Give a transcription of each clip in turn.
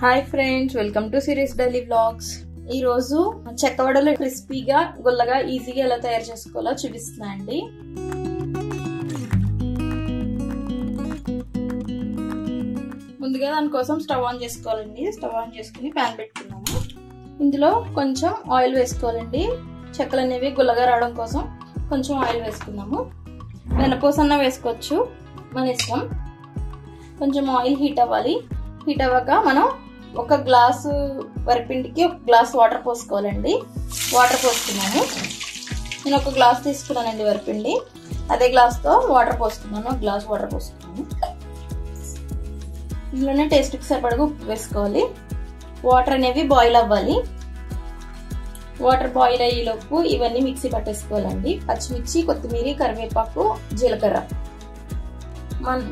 Hi friends, welcome to series daily vlogs. ఈ రోజు చెక్కవడలు క్రిస్పీగా గుల్లగా ఈజీగా ఎలా తయారు చేసుకోవాలో చూపిస్తున్నా అండి. ముందుగా దానికోసం స్టవ్ ఆన్ చేసుకోవాలండి. స్టవ్ ఆన్ చేసుకుని ప్యాన్ పెట్టుకున్నాము. ఇందులో కొంచెం ఆయిల్ వేసుకోవాలండి. చెక్కలు అనేవి గుల్లగా రావడం కోసం కొంచెం ఆయిల్ వేసుకున్నాము. వెనపూసన్న వేసుకోవచ్చు, మన ఇష్టం. కొంచెం ఆయిల్ హీట్ అవ్వాలి. హీట్ అవ్వక మనం ఒక గ్లాసు వరిపిండికి ఒక గ్లాస్ వాటర్ పోసుకోవాలండి. వాటర్ పోసుకున్నాము. నేను ఒక గ్లాస్ తీసుకున్నానండి వరిపిండి. అదే గ్లాస్తో వాటర్ పోసుకున్నాను. ఒక గ్లాస్ వాటర్ పోసుకున్నాను. ఇందులోనే టేస్ట్కి సరిపడగా ఉప్పు వేసుకోవాలి. వాటర్ అనేవి బాయిల్ అవ్వాలి. వాటర్ బాయిల్ అయ్యేలోపు ఇవన్నీ మిక్సీ పట్టేసుకోవాలండి. పచ్చిమిర్చి, కొత్తిమీర, కరివేపాకు, జీలకర్ర.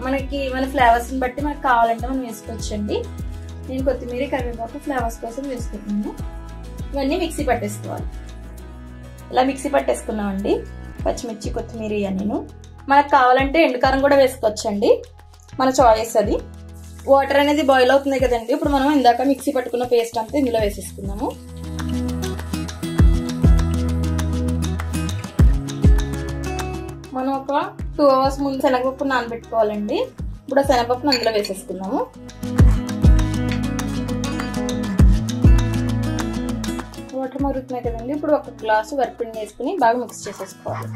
మనకి మన ఫ్లేవర్స్ని బట్టి మనకు కావాలంటే మనం వేసుకోవచ్చండి. నేను కొత్తిమీర, కరివేపాకు ఫ్లేవర్స్ కోసం వేసుకుంటున్నాను. ఇవన్నీ మిక్సీ పట్టేసుకోవాలి. ఇలా మిక్సీ పట్టేసుకున్నామండి పచ్చిమిర్చి, కొత్తిమీర ఇవన్నీ. మనకు కావాలంటే ఎండుకారం కూడా వేసుకోవచ్చండి, మన చాయిస్ అది. వాటర్ అనేది బాయిల్ అవుతుంది కదండి. ఇప్పుడు మనం ఇందాక మిక్సీ పట్టుకున్న పేస్ట్ అంతా ఇందులో వేసేసుకున్నాము. మనం ఒక 2 hours ముందు శనగపప్పు నానబెట్టుకోవాలండి. ఇప్పుడు ఆ శనగపప్పును అందులో వేసేసుకున్నాము. వాటర్ మరుగుతున్నాయి కదండి. ఇప్పుడు ఒక గ్లాసు వరిపిండి వేసుకుని బాగా మిక్స్ చేసేసుకోవాలి.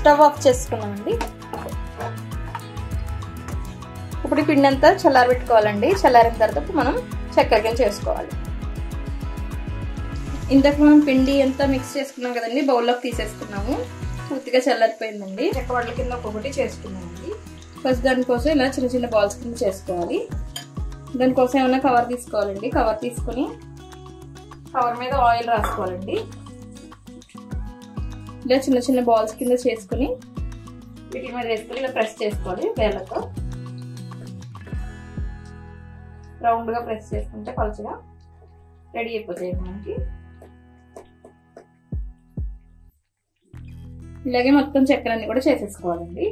స్టవ్ ఆఫ్ చేసుకున్నామండి. ఇప్పుడు ఈ పిండి అంతా చల్లారబెట్టుకోవాలండి. చల్లారిన తర్వాత మనం చక్కెరగా చేసుకోవాలి. ఇంతకు మనం పిండి అంతా మిక్స్ చేసుకున్నాం కదండి, బౌల్లోకి తీసేసుకున్నాము. పూర్తిగా చల్లారిపోయిందండి. చెక్కవడల కింద ఒక్కొక్కటి చేసుకున్నామండి. ఫస్ట్ దానికోసం ఇలా చిన్న చిన్న బాల్స్ కింద చేసుకోవాలి. దానికోసం ఏమైనా కవర్ తీసుకోవాలండి. కవర్ తీసుకొని కవర్ మీద ఆయిల్ రాసుకోవాలండి. ఇలా చిన్న చిన్న బాల్స్ కింద చేసుకుని వీటి మీద వేసుకొని ఇలా ప్రెస్ చేసుకోవాలి వేళ్ళతో. రౌండ్గా ప్రెస్ చేసుకుంటే పలుచగా రెడీ అయిపోతాయి మనకి. ఇలాగే మొత్తం చక్కెరన్ని కూడా చేసేసుకోవాలండి.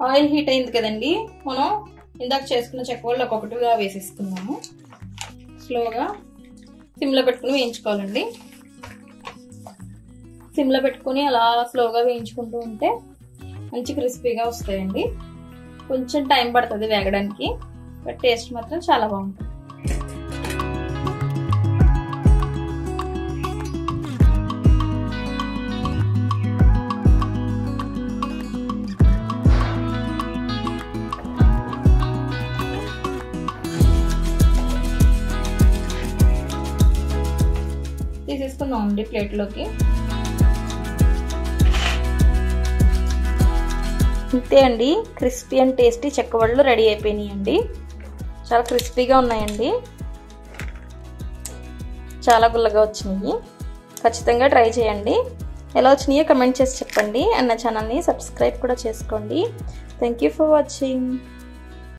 ఆయిల్ హీట్ అయింది కదండి. మనం ఇందాక చేసుకున్న చెక్కవడలు ఒక్కొక్కటిగా వేసేసుకున్నాము. స్లోగా సిమ్లో పెట్టుకుని వేయించుకోవాలండి. సిమ్లో పెట్టుకుని అలా స్లోగా వేయించుకుంటూ ఉంటే మంచి క్రిస్పీగా వస్తాయండి. కొంచెం టైం పడుతుంది వేగడానికి, బట్ టేస్ట్ మాత్రం చాలా బాగుంటుంది. తీసేసుకుందామండి ప్లేట్లోకి. అంతే అండి, క్రిస్పీ అండ్ టేస్టీ చెక్కవడలు రెడీ అయిపోయినాయి అండి. చాలా క్రిస్పీగా ఉన్నాయండి, చాలా గుల్లగా వచ్చినాయి. ఖచ్చితంగా ట్రై చేయండి. ఎలా వచ్చినాయో కమెంట్ చేసి చెప్పండి. అండ్ నా ఛానల్ని సబ్స్క్రైబ్ కూడా చేసుకోండి. Thank you for watching.